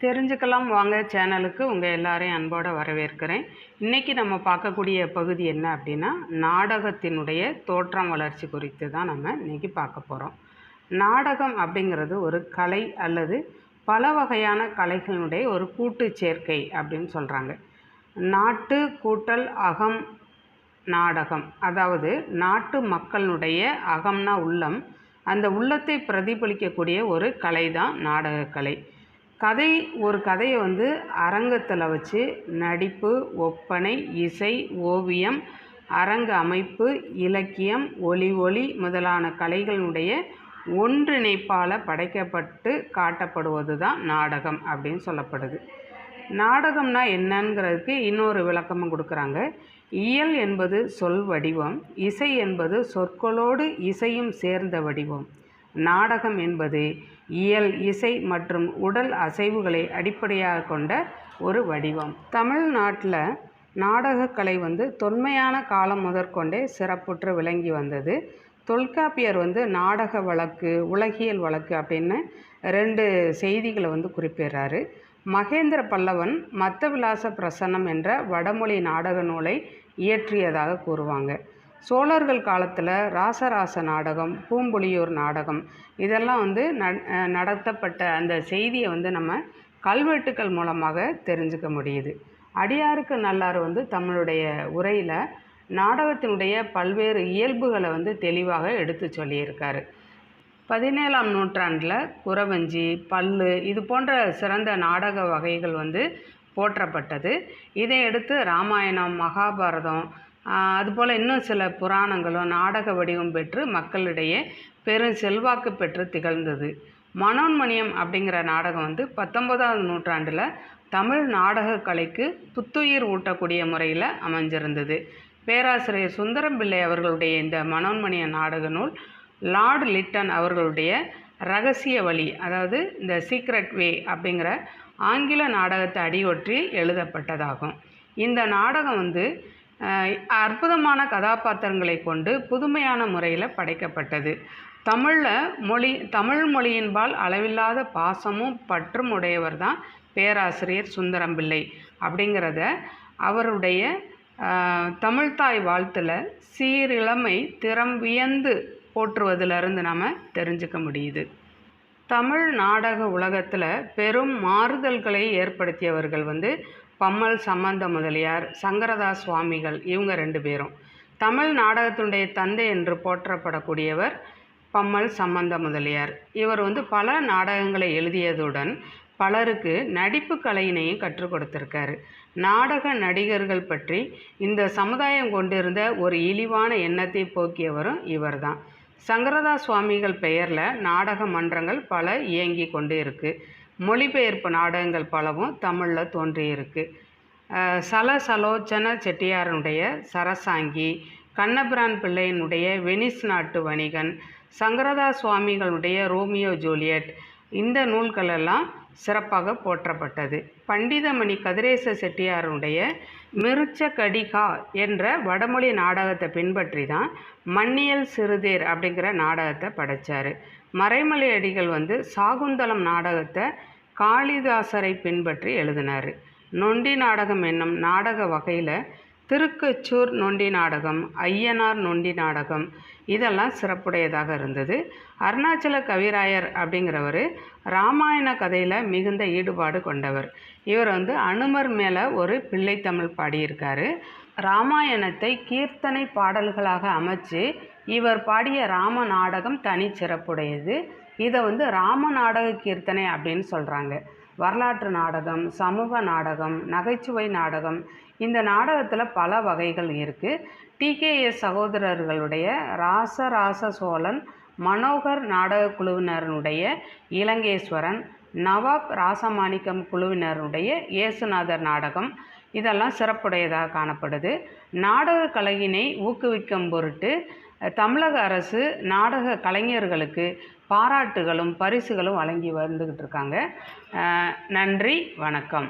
தெரிஞ்சுக்கலாம் வாங்க சேனலுக்கு உங்கள் எல்லாரையும் அன்போடு வரவேற்கிறேன். இன்றைக்கி நம்ம பார்க்கக்கூடிய பகுதி என்ன அப்படின்னா, நாடகத்தினுடைய தோற்றம் வளர்ச்சி குறித்து தான் நம்ம இன்றைக்கி பார்க்க போகிறோம். நாடகம் அப்படிங்கிறது ஒரு கலை அல்லது பல வகையான கலைகளுடைய ஒரு கூட்டு சேர்க்கை அப்படின்னு சொல்கிறாங்க. நாட்டு கூட்டல் அகம் நாடகம், அதாவது நாட்டு மக்களுடைய அகம்னா உள்ளம், அந்த உள்ளத்தை பிரதிபலிக்கக்கூடிய ஒரு கலை தான் நாடகக்கலை. ஒரு கதையை அரங்கத்தில் வச்சு நடிப்பு, ஒப்பனை, இசை, ஓவியம், அரங்க அமைப்பு, இலக்கியம், ஒளி முதலான கலைகளுடைய ஒன்றிணைப்பால் படைக்கப்பட்டு காட்டப்படுவது தான் நாடகம் அப்படின்னு சொல்லப்படுது. நாடகம்னா என்னங்கிறதுக்கு இன்னொரு விளக்கமும் கொடுக்குறாங்க. இயல் என்பது சொல் வடிவம், இசை என்பது சொற்களோடு இசையும் சேர்ந்த வடிவம். நாடகம் என்பது இயல், இசை மற்றும் உடல் அசைவுகளை அடிப்படையாக கொண்ட ஒரு வடிவம். தமிழ்நாட்டில் நாடகக்கலை தொன்மையான காலம் முதற்கொண்டே சிறப்புற்று விளங்கி வந்தது. தொல்காப்பியர் நாடக வழக்கு, உலகியல் வழக்கு அப்படின்னு 2 செய்திகளை குறிப்பிடுறாரு. மகேந்திர பல்லவன் மத்தவிலாச பிரசன்னம் என்ற வடமொழி நாடக நூலை இயற்றியதாக கூறுவாங்க. சோழர்கள் காலத்தில் ராசராச நாடகம், பூம்புலியூர் நாடகம் இதெல்லாம் நடத்தப்பட்ட அந்த செய்தியை நம்ம கல்வெட்டுக்கள் மூலமாக தெரிஞ்சுக்க முடியுது. அடியாருக்கு நல்லார் தமிழுடைய உரையில் நாடகத்தினுடைய பல்வேறு இயல்புகளை தெளிவாக எடுத்து சொல்லியிருக்காரு. 17ஆம் நூற்றாண்டில் குறவஞ்சி, பல்லு இது போன்ற சிறந்த நாடக வகைகள் போற்றப்பட்டது. இதை எடுத்து இராமாயணம், மகாபாரதம் அதுபோல் இன்னும் சில புராணங்களும் நாடக வடிவம் பெற்று மக்களிடையே பெரும் செல்வாக்கு பெற்று திகழ்ந்தது. மனோன்மணியம் அப்படிங்கிற நாடகம் 19ஆம் நூற்றாண்டில் தமிழ் நாடக கலைக்கு புத்துயிர் ஊட்டக்கூடிய முறையில் அமைஞ்சிருந்தது. பேராசிரியர் சுந்தரம் பிள்ளை அவர்களுடைய இந்த மனோன்மணிய நாடக நூல் லார்ட் லிட்டன் அவர்களுடைய ரகசிய வழி, அதாவது இந்த சீக்ரெட் வே அப்படிங்கிற ஆங்கில நாடகத்தை அடியொற்றி எழுதப்பட்டதாகும். இந்த நாடகம் அற்புதமான கதாபாத்திரங்களை கொண்டு புதுமையான முறையில் படைக்கப்பட்டது. தமிழ் மொழியின்பால் அளவில்லாத பாசமும் பற்றும் உடையவர் தான் பேராசிரியர் சுந்தரம் பிள்ளை அப்படிங்கிறத அவருடைய தமிழ்தாய் வாழ்த்தில் சீரிழமை திறம் வியந்து போற்றுவதிலிருந்து நாம் தெரிஞ்சுக்க முடியுது. தமிழ் நாடக உலகத்தில் பெரும் மாறுதல்களை ஏற்படுத்தியவர்கள் பம்மல் சம்பந்த முதலியார், சங்கரதாஸ் சுவாமிகள், இவங்க 2 பேரும். தமிழ் நாடகத்தினுடைய தந்தை என்று போற்றப்படக்கூடியவர் பம்மல் சம்பந்த முதலியார். இவர் பல நாடகங்களை எழுதியதுடன் பலருக்கு நடிப்பு கலையினையும் கற்றுக் கொடுத்திருக்காரு. நாடக நடிகர்கள் பற்றி இந்த சமுதாயம் கொண்டிருந்த ஒரு இழிவான எண்ணத்தை போக்கியவரும் இவர் தான். சங்கரதாஸ் சுவாமிகள் பெயரில் நாடக மன்றங்கள் பல இயங்கி கொண்டு இருக்குது. மொழிபெயர்ப்பு நாடகங்கள் பலவும் தமிழில் தோன்றியிருக்கு. சலோச்சன செட்டியாரனுடைய சரசாங்கி, கண்ணபிரான் பிள்ளையினுடைய வெனிஸ் நாட்டு வணிகன், சங்கரதாஸ் சுவாமிகளுடைய ரோமியோ ஜூலியட் இந்த நூல்களெல்லாம் சிறப்பாக போற்றப்பட்டது. பண்டிதமணி கதிரேச செட்டியாருடைய மிருச்ச கடிகா என்ற வடமொழி நாடகத்தை பின்பற்றி தான் மன்னியல் சிறுதேர் அப்படிங்கிற நாடகத்தை படைத்தார். மறைமலை அடிகள் சாகுந்தலம் நாடகத்தை காளிதாசரை பின்பற்றி எழுதினார். நொண்டி நாடகம் என்னும் நாடக வகையில் திருக்கச்சூர் நொண்டி நாடகம், ஐயனார் நொண்டி நாடகம் இதெல்லாம் சிறப்புடையதாக இருந்தது. அருணாச்சல கவிராயர் அப்படிங்கிறவர் இராமாயண கதையில் மிகுந்த ஈடுபாடு கொண்டவர். இவர் அனுமர் மேலே ஒரு பிள்ளைத்தமிழ் பாடியிருக்காரு. இராமாயணத்தை கீர்த்தனை பாடல்களாக அமைச்சு இவர் பாடிய ராம நாடகம் தனி சிறப்புடையது. இதை ராம நாடக கீர்த்தனை அப்படின்னு சொல்கிறாங்க. வரலாற்று நாடகம், சமூக நாடகம், நகைச்சுவை நாடகம் இந்த நாடகத்தில் பல வகைகள் இருக்குது. TKS சகோதரர்களுடைய ராசராச சோழன், மனோகர் நாடக குழுவினருடைய இலங்கேஸ்வரன், நவாப் ராசமாணிக்கம் குழுவினருடைய இயேசுநாதர் நாடகம் இதெல்லாம் சிறப்புடையதாக காணப்படுது. நாடக கலையினை ஊக்குவிக்கும் பொருட்டு தமிழக அரசு நாடக கலைஞர்களுக்கு பாராட்டுகளும் பரிசுகளும் வழங்கி வந்துக்கிட்டு இருக்காங்க. நன்றி, வணக்கம்.